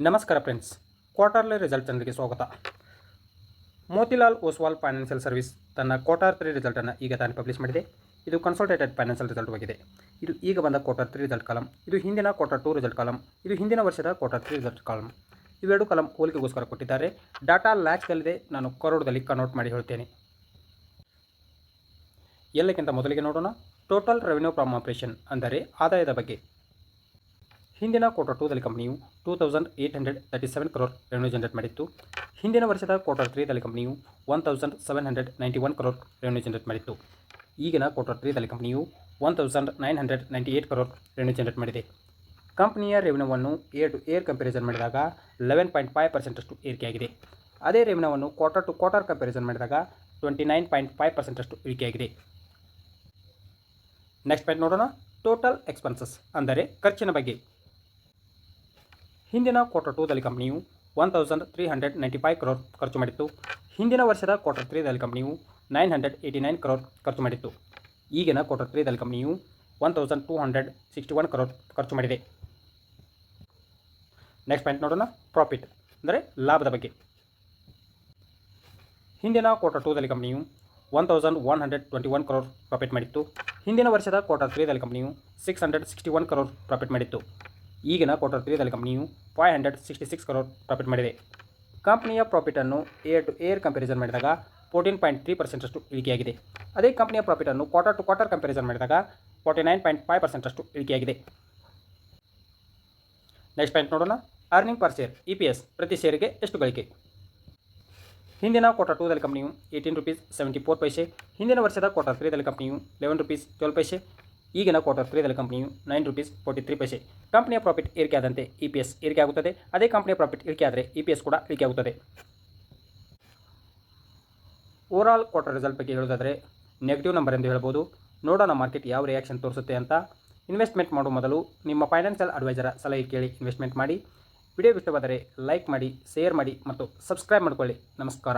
ನಮಸ್ಕಾರ friends, quarterly result ಚಾನಲ್ಗೆ ಸ್ವಾಗತ. ಮೋತಿಲಾಲ್ ಓಸ್ವಾಲ್ ಫೈನಾನ್ಷಿಯಲ್ ಸರ್ವಿಸ್ ತನ್ನ ಕ್ವಾರ್ಟರ್ 3 ರಿಸಲ್ಟನ್ನು ಈಗ ತಾನೇ ಪಬ್ಲಿಷ್ ಮಾಡಿದೆ. ಇದು ಕನ್ಸಲ್ಟೇಟೆಡ್ ಫೈನಾನ್ಷಿಯಲ್ ರಿಸಲ್ಟ್ ಆಗಿದೆ. ಇದು ಈಗ ಬಂದ ಕ್ವಾರ್ಟರ್ 3 ರಿಸಲ್ಟ್ ಕಾಲಮ್, ಇದು ಹಿಂದಿನ ಕ್ವಾರ್ಟರ್ 2 ರಿಸಲ್ಟ್ ಕಾಲಮ್, ಇದು ಹಿಂದಿನ ವರ್ಷದ ಕ್ವಾರ್ಟರ್ 3 ರಿಸಲ್ಟ್ ಕಾಲಮ್. ಇವೆರಡು ಕಾಲಮ್ ಹೋಲಿಕೆಗೋಸ್ಕರ ಕೊಟ್ಟಿದ್ದಾರೆ. ಡಾಟಾ ಲ್ಯಾಕ್ಸ್ದಲ್ಲಿದೆ, ನಾನು ಕರೋಡದಲ್ಲಿ ಕನ್ವರ್ಟ್ ಮಾಡಿ ಹೇಳ್ತೇನೆ. ಎಲ್ಲಕ್ಕಿಂತ ಮೊದಲಿಗೆ ನೋಡೋಣ ಟೋಟಲ್ ರೆವೆನ್ಯೂ ಫ್ರಮ್ ಆಪರೇಷನ್, ಅಂದರೆ ಆದಾಯದ ಬಗ್ಗೆ. ಹಿಂದಿನ ಕ್ವಾರ್ಟರ್ 2ದಲ್ಲಿ ಕಂಪನಿಯು 2837 crore ರೆವೆನ್ಯೂ ಜನರೇಟ್ ಮಾಡಿತ್ತು. ಹಿಂದಿನ ವರ್ಷದ ಕ್ವಾರ್ಟರ್ 3ದಲ್ಲಿ ಕಂಪನಿಯು 1791 crore ರೆವೆನ್ಯೂ ಜನರೇಟ್ ಮಾಡಿತ್ತು. ಈಗಿನ ಕ್ವಾರ್ಟರ್ 3ದಲ್ಲಿ ಕಂಪನಿಯು 1998 crore ರೆವೆನ್ಯೂ ಜನರೇಟ್ ಮಾಡಿದೆ. ಕಂಪನಿಯ ರೆವೆನ್ಯೂವನ್ನು ಏರ್ ಟು ಏರ್ ಕಂಪ್ಯಾರಿಸನ್ ಮಾಡಿದಾಗ 11.5% ಏರಿಕೆಯಾಗಿದೆ. ಅದೇ ರೆವೆನ್ಯೂವನ್ನು ಕ್ವಾರ್ಟರ್ ಟು ಕ್ವಾರ್ಟರ್ ಕಂಪ್ಯಾರಿಸನ್ ಮಾಡಿದಾಗ 29.5% ಇಳಿಕೆಯಾಗಿದೆ. ನೆಕ್ಸ್ಟ್ ಪಾಯಿಂಟ್ ನೋಡೋಣ ಟೋಟಲ್ ಎಕ್ಸ್ಪೆನ್ಸಸ್, ಅಂದರೆ ಖರ್ಚಿನ ಬಗ್ಗೆ. ಹಿಂದಿನ ಕ್ವಾರ್ಟರ್ 2ದಲ್ಲಿ ಕಂಪನಿಯು 1395 crore ಖರ್ಚು ಮಾಡಿತ್ತು. ಹಿಂದಿನ ವರ್ಷದ ಕ್ವಾರ್ಟರ್ 3ದಲ್ಲಿ ಕಂಪನಿಯು 989 crore ಖರ್ಚು ಮಾಡಿತ್ತು. ಈಗಿನ ಕ್ವಾರ್ಟರ್ 3ದಲ್ಲಿ ಕಂಪನಿಯು 1261 crore ಖರ್ಚು ಮಾಡಿದೆ. ನೆಕ್ಸ್ಟ್ ಪಾಯಿಂಟ್ ನೋಡೋಣ ಪ್ರಾಫಿಟ್, ಅಂದರೆ ಲಾಭದ ಬಗ್ಗೆ. ಹಿಂದಿನ ಕ್ವಾರ್ಟರ್ 2ದಲ್ಲಿ ಕಂಪನಿಯು 1121 crore ಪ್ರಾಫಿಟ್ ಮಾಡಿತ್ತು. ಹಿಂದಿನ ವರ್ಷದ ಕ್ವಾರ್ಟರ್ 3ದಲ್ಲಿ ಕಂಪನಿಯು 661 crore ಪ್ರಾಫಿಟ್ ಮಾಡಿತ್ತು. ಈಗಿನ ಕ್ವಾರ್ಟರ್ 3ದಲ್ಲಿ ಕಂಪನಿಯು 566 crore ಪ್ರಾಫಿಟ್ ಮಾಡಿದೆ. ಕಂಪನಿಯ ಪ್ರಾಫಿಟನ್ನು ಏರ್ ಟು ಏರ್ ಕಂಪ್ಯಾರಿಸನ್ ಮಾಡಿದಾಗ 14.3% ಇಳಿಕೆಯಾಗಿದೆ. ಅದೇ ಕಂಪನಿಯ ಪ್ರಾಫಿಟನ್ನು ಕ್ವಾರ್ಟರ್ ಟು ಕ್ವಾರ್ಟರ್ ಕಂಪ್ಯಾರಿಸನ್ ಮಾಡಿದಾಗ 49.5% ಇಳಿಕೆಯಾಗಿದೆ. ನೆಕ್ಸ್ಟ್ ಪಾಯಿಂಟ್ ನೋಡೋಣ ಅರ್ನಿಂಗ್ ಪರ್ ಶೇರ್, EPS ಪ್ರತಿ ಶೇರಿಗೆ ಎಷ್ಟು ಗಳಿಕೆ. ಹಿಂದಿನ ಕ್ವಾರ್ಟರ್ 2ದಲ್ಲಿ ಕಂಪನಿಯು 18 rupees 74 paise. ಹಿಂದಿನ ವರ್ಷದ ಕ್ವಾರ್ಟರ್ 3ದಲ್ಲಿ ಕಂಪನಿಯು 11 rupees 12 paise. ಈಗಿನ ಕ್ವಾರ್ಟರ್ 3ದಲ್ಲಿ ಕಂಪನಿಯು 9 rupees 43 paise. ಕಂಪನಿಯ ಪ್ರಾಫಿಟ್ ಏರಿಕೆಯಾದಂತೆ EPS ಏರಿಕೆ ಆಗುತ್ತದೆ. ಅದೇ ಕಂಪನಿಯ ಪ್ರಾಫಿಟ್ ಇಳಿಕೆಯಾದರೆ EPS ಕೂಡ ಇಳಿಕೆ ಆಗುತ್ತದೆ. ಓವರಾಲ್ ಕ್ವಾರ್ಟರ್ ರಿಸಲ್ಟ್ ಬಗ್ಗೆ ಹೇಳೋದಾದರೆ ನೆಗೆಟಿವ್ ನಂಬರ್ ಎಂದು ಹೇಳ್ಬೋದು. ನೋಡೋಣ ಮಾರ್ಕೆಟ್ ಯಾವ ರಿಯಾಕ್ಷನ್ ತೋರಿಸುತ್ತೆ ಅಂತ. ಇನ್ವೆಸ್ಟ್ಮೆಂಟ್ ಮಾಡುವ ಮೊದಲು ನಿಮ್ಮ ಫೈನಾನ್ಷಿಯಲ್ ಅಡ್ವೈಸರ ಸಲಹೆ ಕೇಳಿ ಇನ್ವೆಸ್ಟ್ಮೆಂಟ್ ಮಾಡಿ. ವಿಡಿಯೋ ಇಷ್ಟವಾದರೆ ಲೈಕ್ ಮಾಡಿ, ಶೇರ್ ಮಾಡಿ ಮತ್ತು ಸಬ್ಸ್ಕ್ರೈಬ್ ಮಾಡಿಕೊಳ್ಳಿ. ನಮಸ್ಕಾರ.